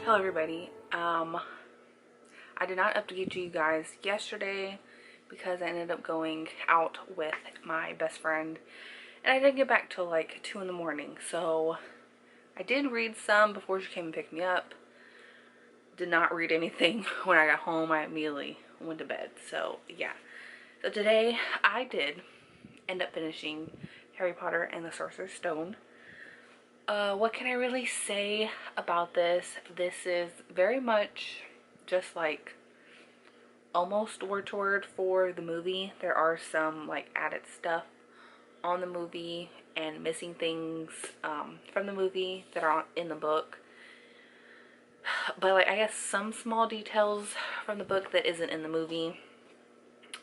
Hello everybody. I did not update you guys yesterday because I ended up going out with my best friend and I didn't get back till like 2 in the morning. So I did read some before she came and picked me up. Did not read anything when I got home. I immediately went to bed. So yeah. So today I did end up finishing Harry Potter and the Sorcerer's Stone. What can I really say about this? This is very much just like almost word to word for the movie. There are some like added stuff on the movie and missing things from the movie that are in the book. But like I guess some small details from the book that isn't in the movie.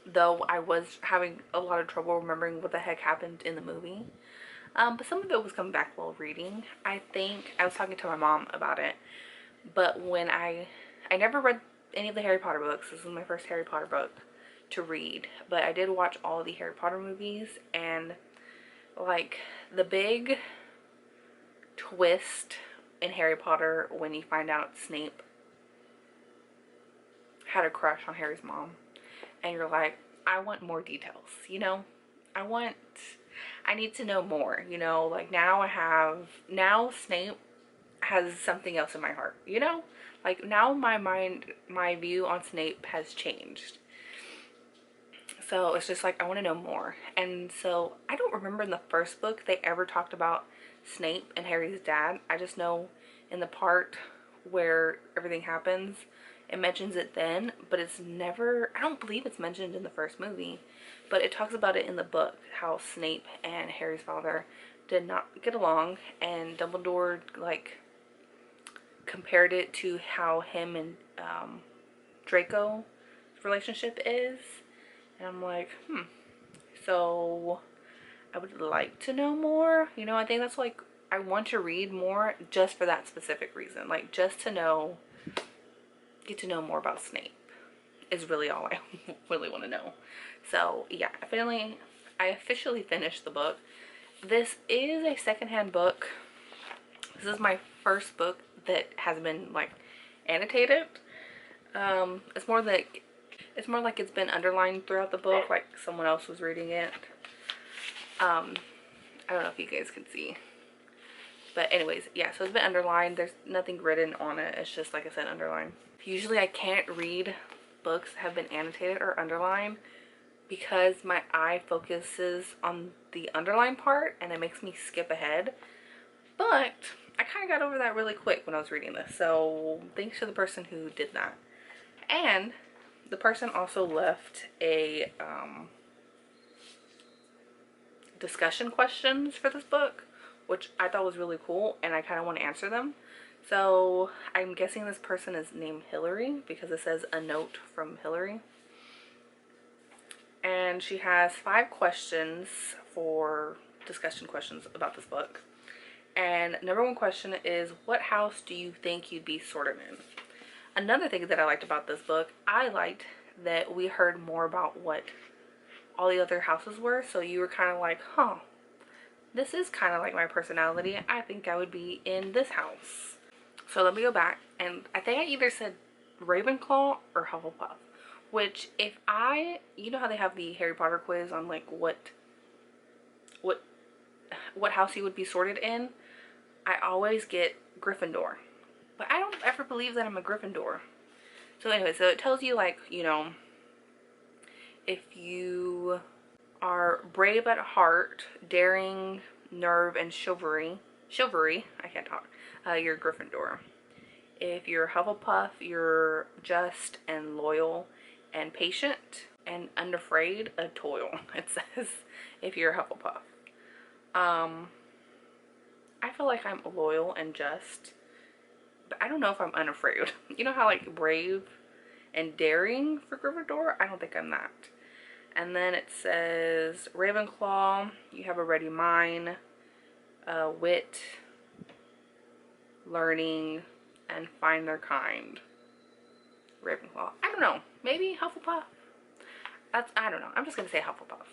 Though I was having a lot of trouble remembering what the heck happened in the movie. But some of it was coming back while reading. I think I was talking to my mom about it, but when I never read any of the Harry Potter books. This was my first Harry Potter book to read, but I did watch all the Harry Potter movies, and like the big twist in Harry Potter when you find out Snape had a crush on Harry's mom, and you're like, I want more details, you know? I need to know more, you know? Like now Snape has something else in my heart, you know? Like now my view on Snape has changed. So it's just like I want to know more. And so I don't remember in the first book they ever talked about Snape and Harry's dad. I just know in the part where everything happens it mentions it then, but it's never, I don't believe it's mentioned in the first movie, but it talks about it in the book, how Snape and Harry's father did not get along, and Dumbledore like compared it to how him and Draco's relationship is, and I'm like, so I would like to know more, you know? I think that's like, I want to read more just for that specific reason, like just to know, get to know more about Snape is really all I really want to know. So yeah, I officially finished the book. This is a secondhand book. This is my first book that has been like annotated. It's more like it's been underlined throughout the book, like someone else was reading it. I don't know if you guys can see, but anyways, yeah, so it's been underlined. There's nothing written on it. It's just, like I said, underlined. Usually I can't read books that have been annotated or underlined because my eye focuses on the underlined part and it makes me skip ahead. But I kind of got over that really quick when I was reading this. So thanks to the person who did that. And the person also left a discussion questions for this book, which I thought was really cool, and I kind of want to answer them. So I'm guessing this person is named Hillary because it says a note from Hillary. And she has 5 questions for discussion questions about this book. And number 1 question is, what house do you think you'd be sorted in? Another thing that I liked about this book, I liked that we heard more about what all the other houses were. So you were kind of like, huh, this is kind of like my personality. I think I would be in this house. So let me go back, and I think I either said Ravenclaw or Hufflepuff, which if you know how they have the Harry Potter quiz on like what house you would be sorted in, I always get Gryffindor, but I don't ever believe that I'm a Gryffindor. So anyway, so it tells you like, you know, If you are brave at heart, daring, nerve, and chivalry, I can't talk, you're Gryffindor. If you're Hufflepuff, you're just and loyal and patient and unafraid of toil. It says if you're Hufflepuff. I feel like I'm loyal and just, but I don't know if I'm unafraid. You know how like brave and daring for Gryffindor? I don't think I'm that. And then it says Ravenclaw, you have a ready mind, wit, learning, and find their kind. Ravenclaw. I don't know. Maybe Hufflepuff? I don't know. I'm just going to say Hufflepuff.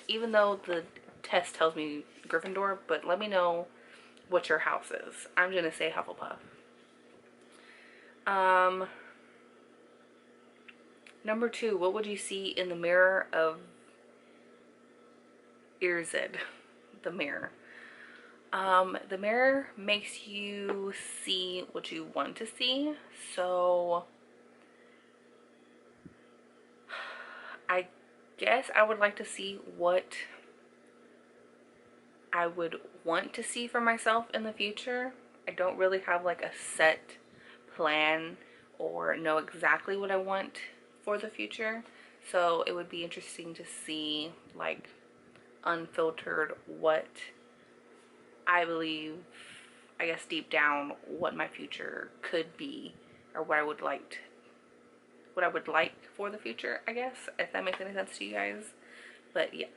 Even though the test tells me Gryffindor, but let me know what your house is. I'm going to say Hufflepuff. Number 2, what would you see in the mirror of Irzid? The mirror. The mirror makes you see what you want to see. So I guess I would like to see what I would want to see for myself in the future. I don't really have like a set plan or know exactly what I want for the future. So it would be interesting to see, like, unfiltered, what I believe, I guess deep down, what my future could be, or what I would like for the future, I guess, if that makes any sense to you guys. But yeah.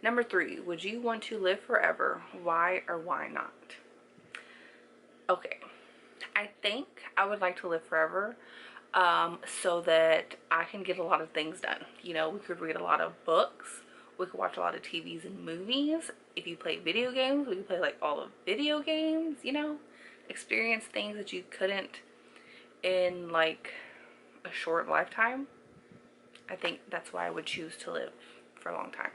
Number 3, would you want to live forever? Why or why not? Okay, I think I would like to live forever, so that I can get a lot of things done. You know, we could read a lot of books, we could watch a lot of TVs and movies. If you play video games, we could play like all of video games, you know, experience things that you couldn't in like a short lifetime. I think that's why I would choose to live for a long time.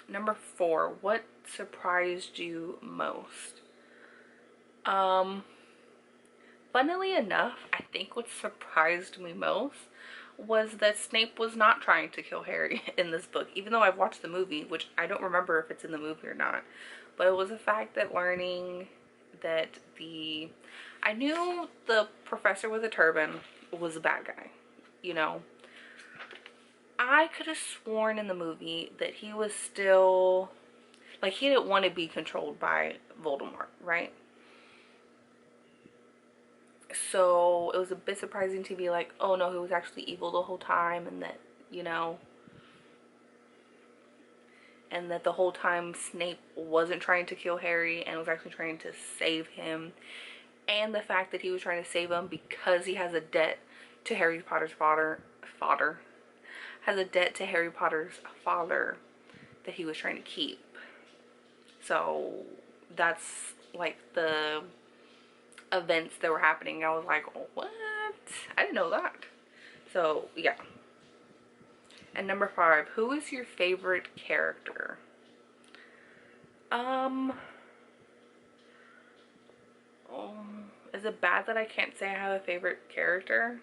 Number 4, what surprised you most? Funnily enough, I think what surprised me most was that Snape was not trying to kill Harry in this book, even though I've watched the movie, which I don't remember if it's in the movie or not. But it was the fact that learning that I knew the professor with a turban was a bad guy, you know. I could have sworn in the movie that he was still, like, he didn't want to be controlled by Voldemort, right? So it was a bit surprising to be like, oh no, he was actually evil the whole time, and that, you know, and that the whole time Snape wasn't trying to kill Harry and was actually trying to save him. And the fact that he was trying to save him because he has a debt to Harry Potter's father has a debt to Harry Potter's father that he was trying to keep. So that's like the events that were happening. I was like, oh, what? I didn't know that. So yeah. And number 5, who is your favorite character? Is it bad that I can't say I have a favorite character?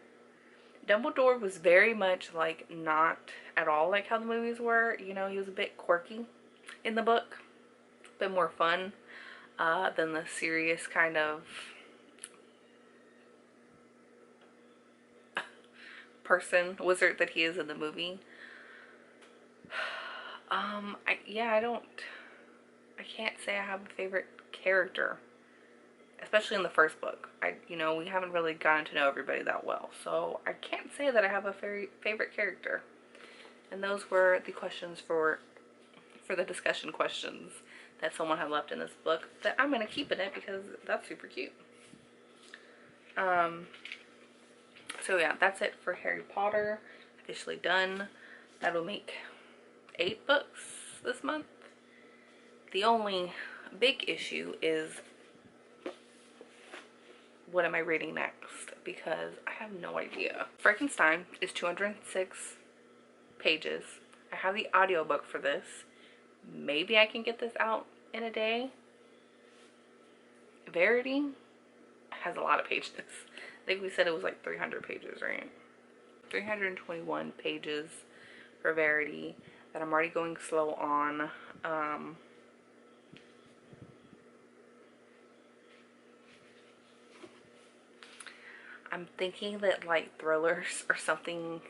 Dumbledore was very much like not at all like how the movies were. You know, he was a bit quirky in the book, a bit more fun than the serious kind of wizard that he is in the movie. I can't say I have a favorite character, especially in the first book. You know, we haven't really gotten to know everybody that well, so I can't say that I have a favorite character. And those were the questions for the discussion questions that someone had left in this book that I'm gonna keep in it because that's super cute. So yeah, that's it for Harry Potter. Officially done. That'll make 8 books this month. The only big issue is, what am I reading next? Because I have no idea. Frankenstein is 206 pages. I have the audiobook for this. Maybe I can get this out in a day. Verity has a lot of pages. I think we said it was like 300 pages, right? 321 pages for Verity that I'm already going slow on. I'm thinking that like thrillers or something,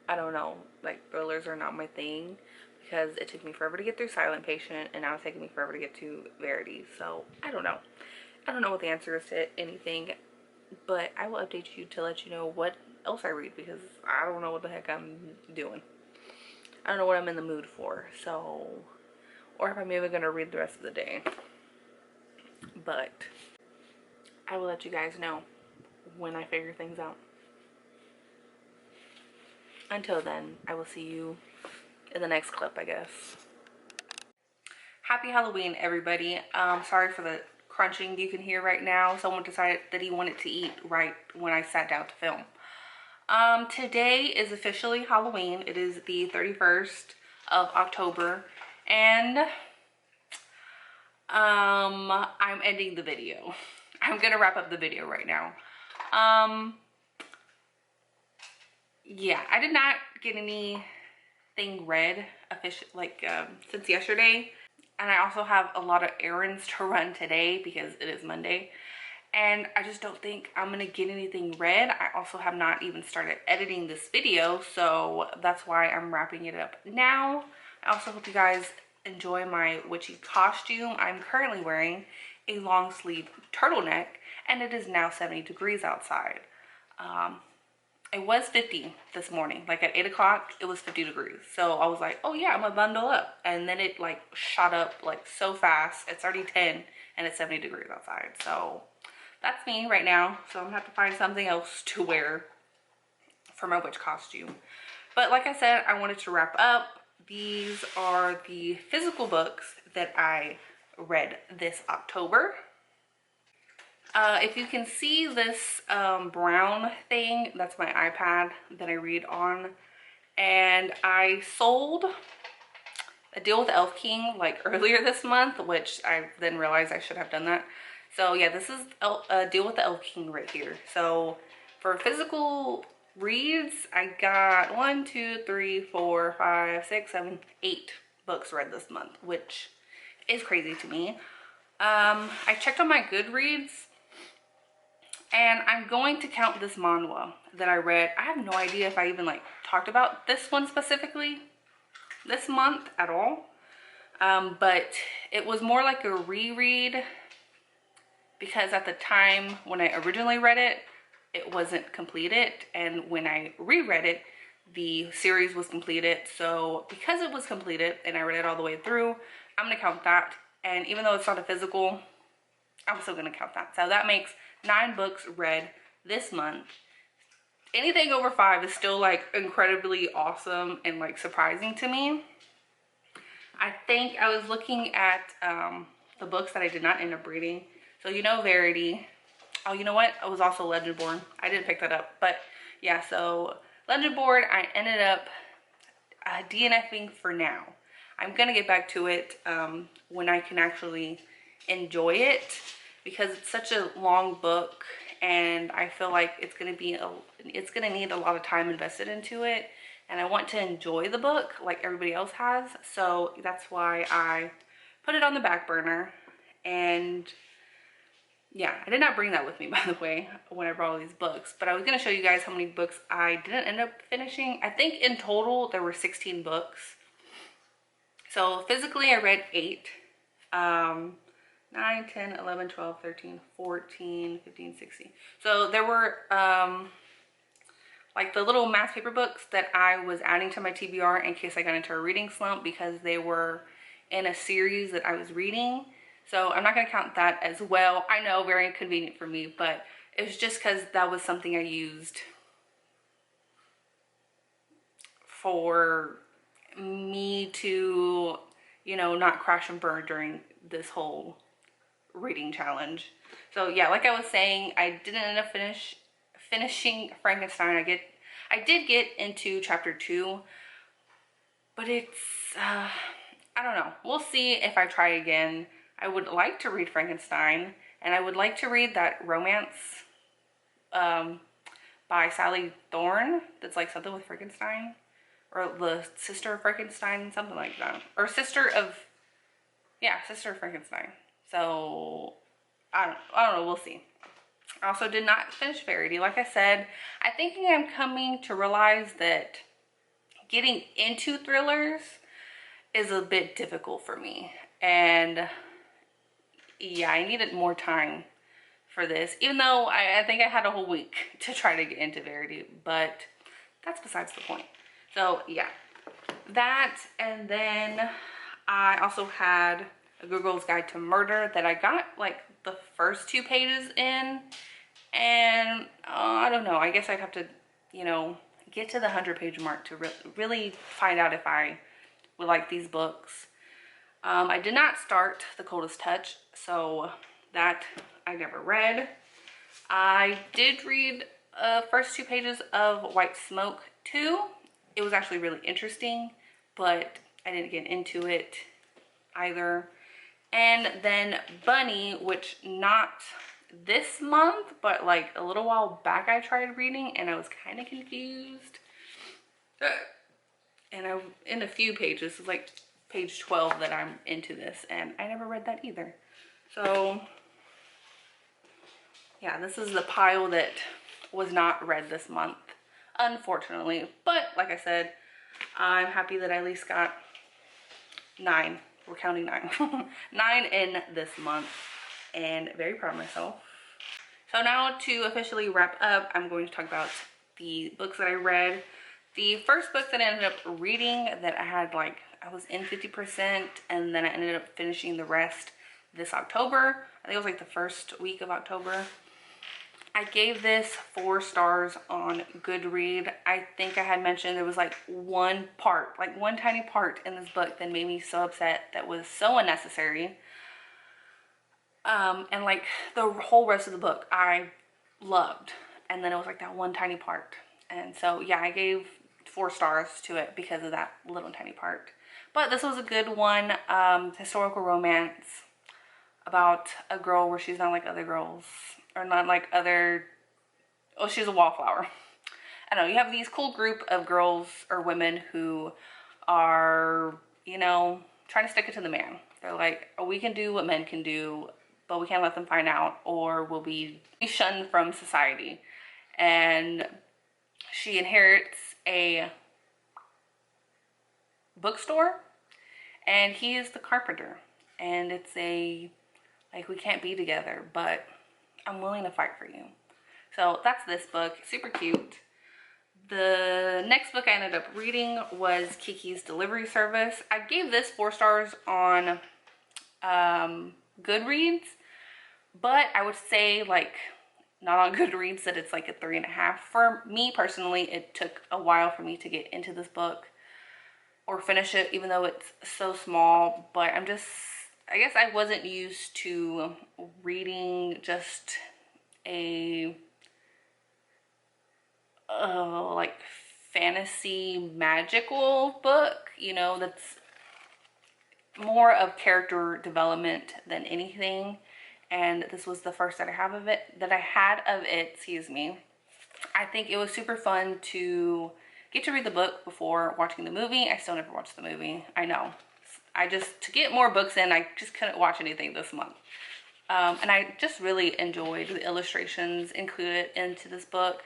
I don't know, like thrillers are not my thing because it took me forever to get through Silent Patient and now it's taking me forever to get to Verity. So I don't know. I don't know what the answer is to anything, but I will update you to let you know what else I read because I don't know what the heck I'm doing. I don't know what I'm in the mood for, so, or if I'm even gonna read the rest of the day. But I will let you guys know when I figure things out. Until then, I will see you in the next clip, I guess. Happy Halloween, everybody. Sorry for the crunching you can hear right now. Someone decided that he wanted to eat right when I sat down to film. Today is officially Halloween. It is the 31st of October, and I'm ending the video. I'm gonna wrap up the video right now. Yeah, I did not get anything read since yesterday, and I also have a lot of errands to run today because it is Monday. And I just don't think I'm gonna get anything read. I also have not even started editing this video, so that's why I'm wrapping it up now. I also hope you guys enjoy my witchy costume. I'm currently wearing a long sleeve turtleneck and it is now 70 degrees outside. It was 50 this morning, like at 8 o'clock, it was 50 degrees. So I was like, oh yeah, I'm gonna bundle up. And then it like shot up like so fast. It's already 10 and it's 70 degrees outside. So that's me right now. So I'm gonna have to find something else to wear for my witch costume. But like I said, I wanted to wrap up. These are the physical books that I read this October. If you can see this brown thing, that's my iPad that I read on. And I sold A Deal with the Elf King like earlier this month, which I then realized I should have done that. So yeah, this is A Deal with the Elf King right here. So for physical reads, I got 1, 2, 3, 4, 5, 6, 7, 8 books read this month, which is crazy to me. I checked on my Goodreads and I'm going to count this manhwa that I read. I have no idea if I even like talked about this one specifically this month at all. But it was more like a reread because at the time when I originally read it, it wasn't completed. And when I reread it, the series was completed. So because it was completed and I read it all the way through, I'm gonna count that. And even though it's not a physical, I'm still gonna count that. So that makes 9 books read this month. Anything over 5 is still like incredibly awesome and like surprising to me. I think I was looking at the books that I did not end up reading. So you know Verity. Oh, you know what? It was also Legendborn. I didn't pick that up. But yeah, so Legendborn, I ended up DNFing for now. I'm going to get back to it when I can actually enjoy it because it's such a long book and I feel like it's going to need a lot of time invested into it. And I want to enjoy the book like everybody else has. So that's why I put it on the back burner. And yeah, I did not bring that with me, by the way, when I brought all these books. But I was going to show you guys how many books I didn't end up finishing. I think in total there were 16 books. So physically I read 8. 9, 10, 11, 12, 13, 14, 15, 16. So there were like the little math paper books that I was adding to my TBR in case I got into a reading slump because they were in a series that I was reading. So I'm not going to count that as well. I know, very inconvenient for me, but it was just because that was something I used for me to, you know, not crash and burn during this whole reading challenge. So yeah, like I was saying, I didn't end up finishing Frankenstein. I did get into chapter 2, but it's I don't know. We'll see if I try again. I would like to read Frankenstein, and I would like to read that romance by by Sally Thorne. That's like something with Frankenstein, or the sister of Frankenstein, something like that, or sister of Frankenstein. So I don't know, we'll see. I also did not finish Verity. Like I said, I think I'm coming to realize that getting into thrillers is a bit difficult for me. And yeah, I needed more time for this, even though I think I had a whole week to try to get into Verity, but that's besides the point. So yeah, that, and then I also had A Good Girl's Guide to Murder that I got like the first 2 pages in, and I don't know, I guess I'd have to, you know, get to the 100-page mark to really find out if I would like these books. I did not start The Coldest Touch, so that I never read. I did read first 2 pages of White Smoke too. It was actually really interesting, but I didn't get into it either. And then Bunny, which not this month, but like a little while back I tried reading and I was kind of confused. And I'm in a few pages, it's like page 12 that I'm into this, and I never read that either. So yeah, this is the pile that was not read this month, unfortunately. But like I said, I'm happy that I at least got 9. We're counting 9. 9 in this month, and very proud of myself. So now to officially wrap up, I'm going to talk about the books that I read. The first book that I ended up reading that I had, like, I was in 50%, and then I ended up finishing the rest this October. I think it was like the first week of October. I gave this 4 stars on Goodreads. I think I had mentioned there was like one tiny part in this book that made me so upset, that was so unnecessary. And like the whole rest of the book I loved, and then it was like that one tiny part. And so yeah, I gave 4 stars to it because of that little tiny part. But this was a good one. Historical romance about a girl where she's not like other girls, or not like other, oh, she's a wallflower. I don't know, you have these cool group of girls or women who are, you know, trying to stick it to the man. They're like, oh, we can do what men can do, but we can't let them find out, or we'll be shunned from society. And she inherits a bookstore, and he is the carpenter. And it's a, like, we can't be together, but I'm willing to fight for you. So that's this book, super cute. The next book I ended up reading was Kiki's Delivery Service. I gave this 4 stars on Goodreads, but I would say, like, not on Goodreads, that it's like a 3.5. For me personally, it took a while for me to get into this book or finish it, even though it's so small. But I guess I wasn't used to reading just a like fantasy magical book, you know, that's more of character development than anything. And this was the first that I had of it, excuse me. I think it was super fun to get to read the book before watching the movie. I still never watched the movie, I know. To get more books in, I just couldn't watch anything this month. And I just really enjoyed the illustrations included into this book.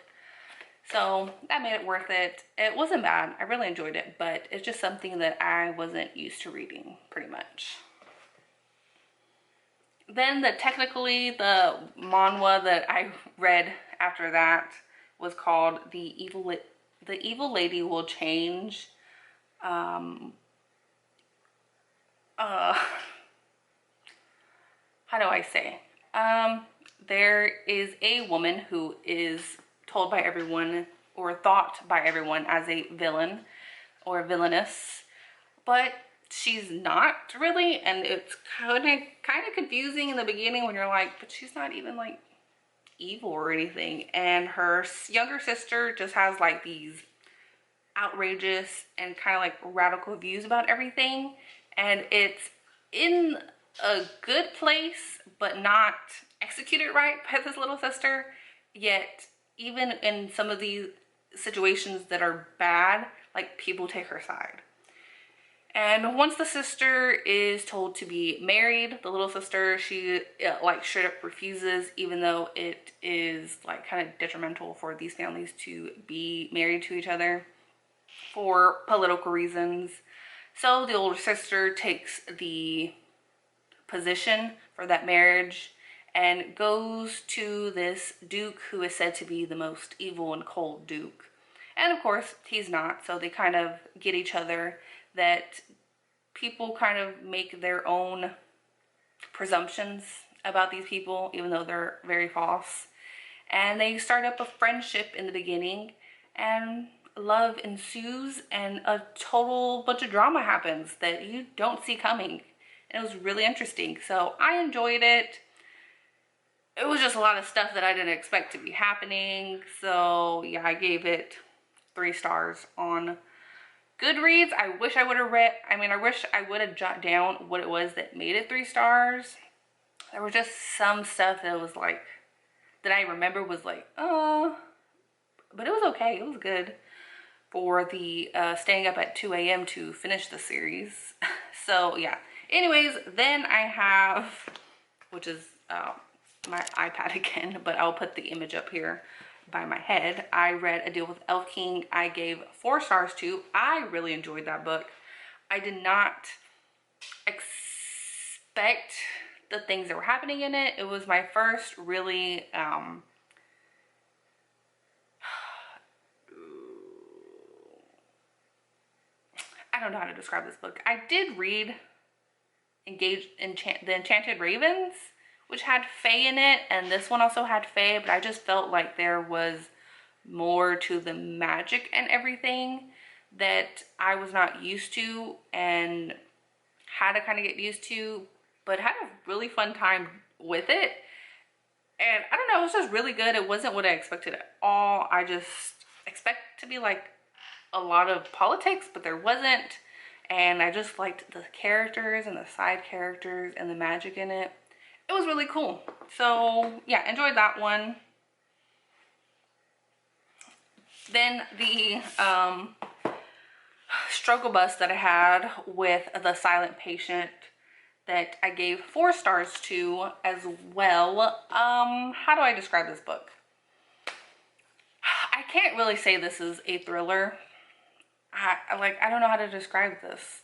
So that made it worth it. It wasn't bad, I really enjoyed it, but it's just something that I wasn't used to reading, pretty much. Then technically the manhwa that I read after that was called The Evil Lady Will Change. How do I say? There is a woman who is told by everyone, or thought by everyone, as a villain or villainess, but she's not really, and it's kind of confusing in the beginning when you're like, but she's not even like evil or anything. And her younger sister just has like these outrageous and kind of like radical views about everything, and it's in a good place but not executed right by this little sister, yet even in some of these situations that are bad, like people take her side. And once the sister is told to be married, the little sister, she like straight up refuses, even though it is like kind of detrimental for these families to be married to each other for political reasons. So the older sister takes the position for that marriage and goes to this duke who is said to be the most evil and cold duke. And of course, he's not. So they kind of get each other, that people kind of make their own presumptions about these people, even though they're very false. And they start up a friendship in the beginning, and love ensues, and a total bunch of drama happens that you don't see coming. It was really interesting. So I enjoyed it. It was just a lot of stuff that I didn't expect to be happening. So yeah, I gave it 3 stars on Goodreads. I wish I would have I wish I would have jotted down what it was that made it 3 stars. There was just some stuff that was like, that I remember was like, but it was okay. It was good for the staying up at 2 a.m. to finish the series. So yeah. Anyways, then I have, which is my iPad again, but I'll put the image up here by my head. I read A Deal with Elf King. I gave 4 stars to. I really enjoyed that book. I did not expect the things that were happening in it. It was my first really I don't know how to describe this book. I did read The Enchanted Ravens, which had fae in it, and this one also had fae, but I just felt like there was more to the magic and everything that I was not used to and had to kind of get used to, but had a really fun time with it. And I don't know, it was just really good. It wasn't what I expected at all. I just expect to be like a lot of politics, but there wasn't. And I just liked the characters and the side characters and the magic in it. It was really cool. So yeah, enjoyed that one. Then the struggle bus that I had with The Silent Patient, that I gave 4 stars to as well. How do I describe this book? I can't really say this is a thriller. I don't know how to describe this.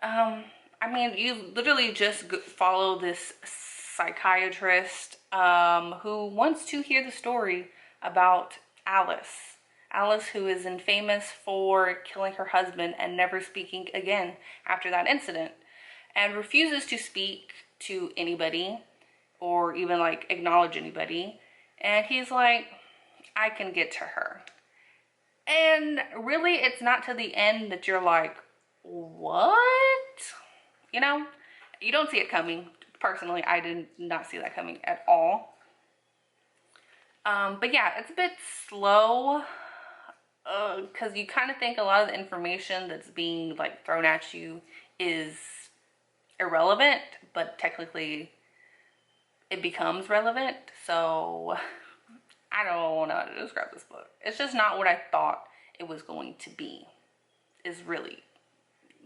I mean, you literally just follow this psychiatrist who wants to hear the story about Alice. Alice, who is infamous for killing her husband and never speaking again after that incident, and refuses to speak to anybody or even like acknowledge anybody. And he's like, I can get to her. And really, it's not to the end that you're like, what? You know, you don't see it coming. Personally, I did not see that coming at all. But yeah, it's a bit slow because you kind of think a lot of the information that's being like thrown at you is irrelevant, but technically it becomes relevant. So I don't know how to describe this book. It's just not what I thought it was going to be, is really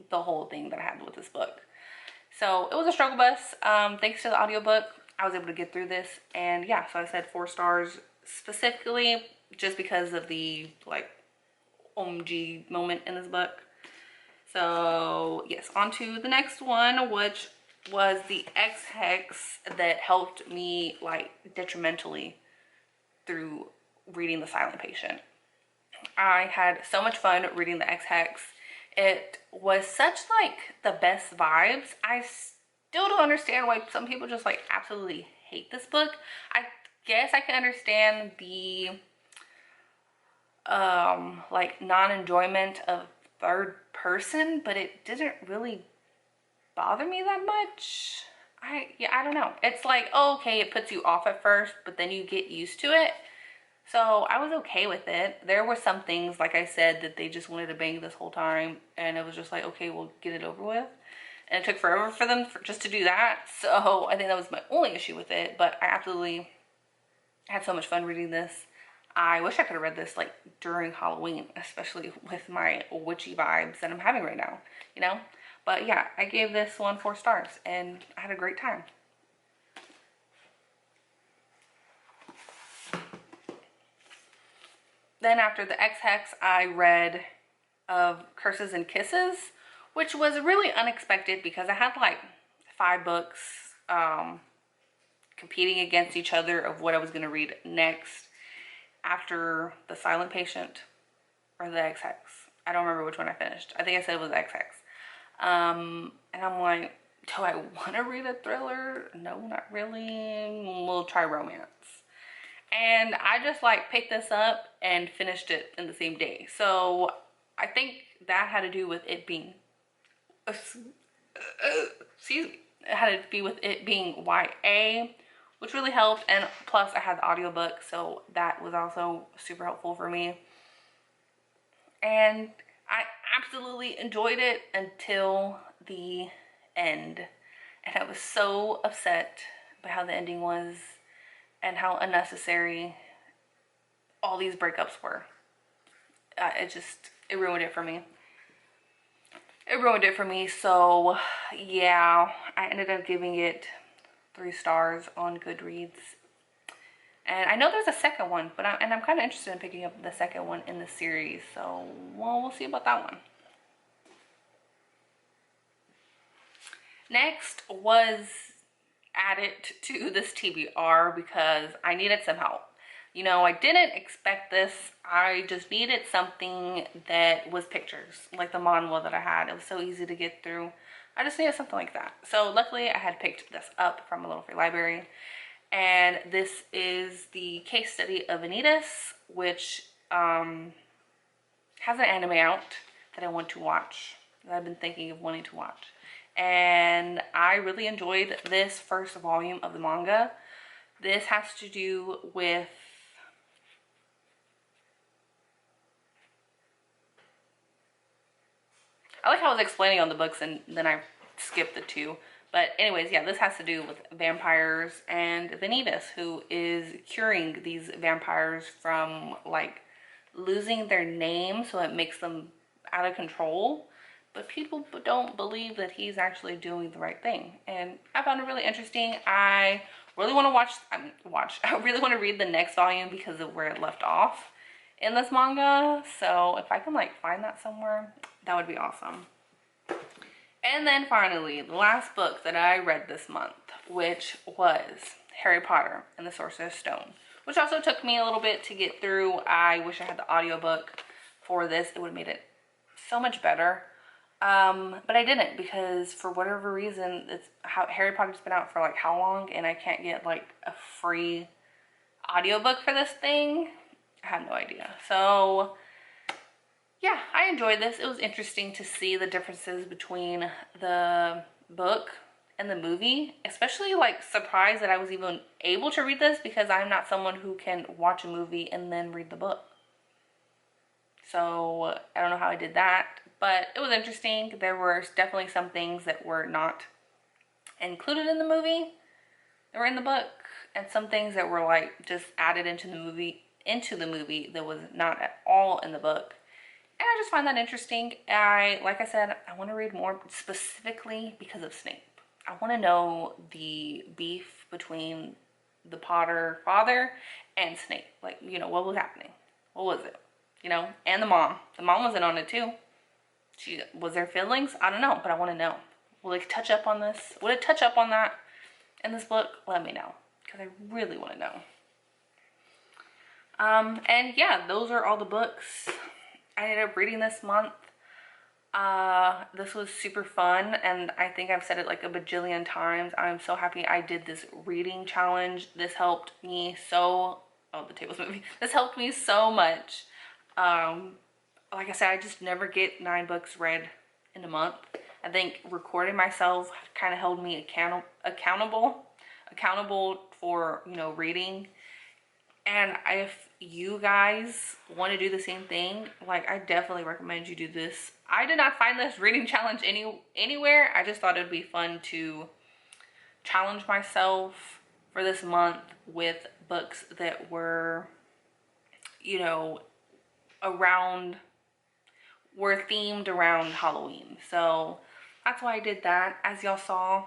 the whole thing that I had with this book. So it was a struggle bus. Thanks to the audiobook, I was able to get through this. And yeah, so I said 4 stars specifically just because of the like OMG moment in this book. So yes, on to the next one, which was the X-Hex that helped me like detrimentally through reading The Silent Patient. I had so much fun reading the X-Hex. It was such like the best vibes. I still don't understand why some people just like absolutely hate this book. I guess I can understand the like non-enjoyment of third person, but it didn't really bother me that much. I don't know. It's like, oh, okay, it puts you off at first, but then you get used to it. So I was okay with it. There were some things, like I said, that they just wanted to bang this whole time, and it was just like, okay, we'll get it over with. And it took forever for them just to do that. So I think that was my only issue with it, but I absolutely I had so much fun reading this. I wish I could have read this like during Halloween, especially with my witchy vibes that I'm having right now, you know? But yeah, I gave this one 4 stars and I had a great time. Then after the X-Hex, I read of Curses and Kisses, which was really unexpected because I had like 5 books competing against each other of what I was going to read next after The Silent Patient or the X-Hex. I don't remember which one I finished. I think I said it was X-Hex. And I'm like, do I want to read a thriller? No, not really. We'll try romance. And I just like picked this up and finished it in the same day. So I think that had to do with it being, excuse me, it had to be with it being YA, which really helped. And plus I had the audiobook, so that was also super helpful for me. And I absolutely enjoyed it until the end. And I was so upset by how the ending was and how unnecessary all these breakups were. It ruined it for me. It ruined it for me. So yeah, I ended up giving it 3 stars on Goodreads. And I know there's a second one, but I'm kind of interested in picking up the second one in the series. So well, we'll see about that one. Next was added to this TBR because I needed some help. You know, I didn't expect this. I just needed something that was pictures, like the manhwa that I had. It was so easy to get through. I just needed something like that. So luckily I had picked this up from a little free library. And this is the case study of Vanitas, which has an anime out that I want to watch, that I've been thinking of wanting to watch. And I really enjoyed this first volume of the manga. This has to do with I like how I was explaining on the books and then I skipped the 2. But anyways, yeah, this has to do with vampires and Vanitas, who is curing these vampires from like losing their name, so it makes them out of control. But people don't believe that he's actually doing the right thing. And I found it really interesting. I really want to I really want to read the next volume because of where it left off in this manga. So if I can like find that somewhere, that would be awesome. And then finally, the last book that I read this month, which was Harry Potter and the Sorcerer's Stone, which also took me a little bit to get through. I wish I had the audiobook for this. It would have made it so much better. But I didn't, because for whatever reason, Harry Potter's been out for like how long, and I can't get like a free audiobook for this thing. I have no idea. So yeah, I enjoyed this. It was interesting to see the differences between the book and the movie, especially like surprised that I was even able to read this, because I'm not someone who can watch a movie and then read the book. So I don't know how I did that, but it was interesting. There were definitely some things that were not included in the movie that were in the book, and some things that were like just added into the movie that was not at all in the book. And I just find that interesting. Like I said, I want to read more, specifically because of Snape. I want to know the beef between the Potter father and Snape. Like, you know, what was happening? What was it? You know, and the mom. The mom was in on it too. Was there feelings? I don't know, but I want to know. Will it touch up on this? Will it touch up on that in this book? Let me know, because I really want to know. And yeah, those are all the books I ended up reading this month. This was super fun, and I think I've said it like a bajillion times. I'm so happy I did this reading challenge. This helped me so, oh, the table's moving. This helped me so much. Like I said, I just never get 9 books read in a month. I think recording myself kind of held me accountable for, you know, reading. And if you guys want to do the same thing, like, I definitely recommend you do this. I did not find this reading challenge anywhere. I just thought it would be fun to challenge myself for this month with books that were, you know, were themed around Halloween. So that's why I did that. As y'all saw,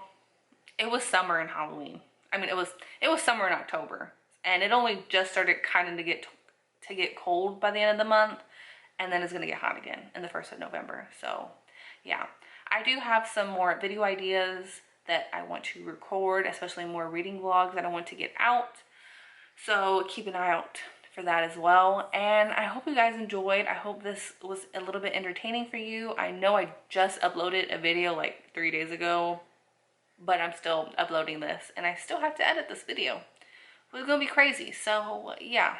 it was summer in Halloween. I mean, it was summer in October, and it only just started kind of to get cold by the end of the month, and then it's gonna get hot again in the 1st of November. So yeah, I do have some more video ideas that I want to record, especially more reading vlogs that I want to get out. So keep an eye out for that as well. And I hope you guys enjoyed. I hope this was a little bit entertaining for you. I know I just uploaded a video like 3 days ago, but I'm still uploading this and I still have to edit this video. It's gonna be crazy. So yeah,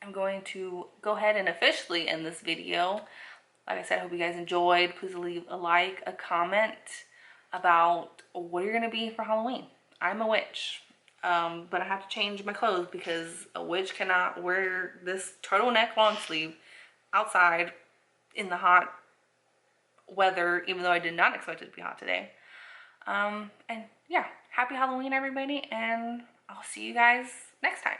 I'm going to go ahead and officially end this video. Like I said, I hope you guys enjoyed. Please leave a like, a comment about what you're gonna be for Halloween. I'm a witch, but I have to change my clothes because a witch cannot wear this turtleneck long sleeve outside in the hot weather, even though I did not expect it to be hot today. And yeah, happy Halloween, everybody, and I'll see you guys next time.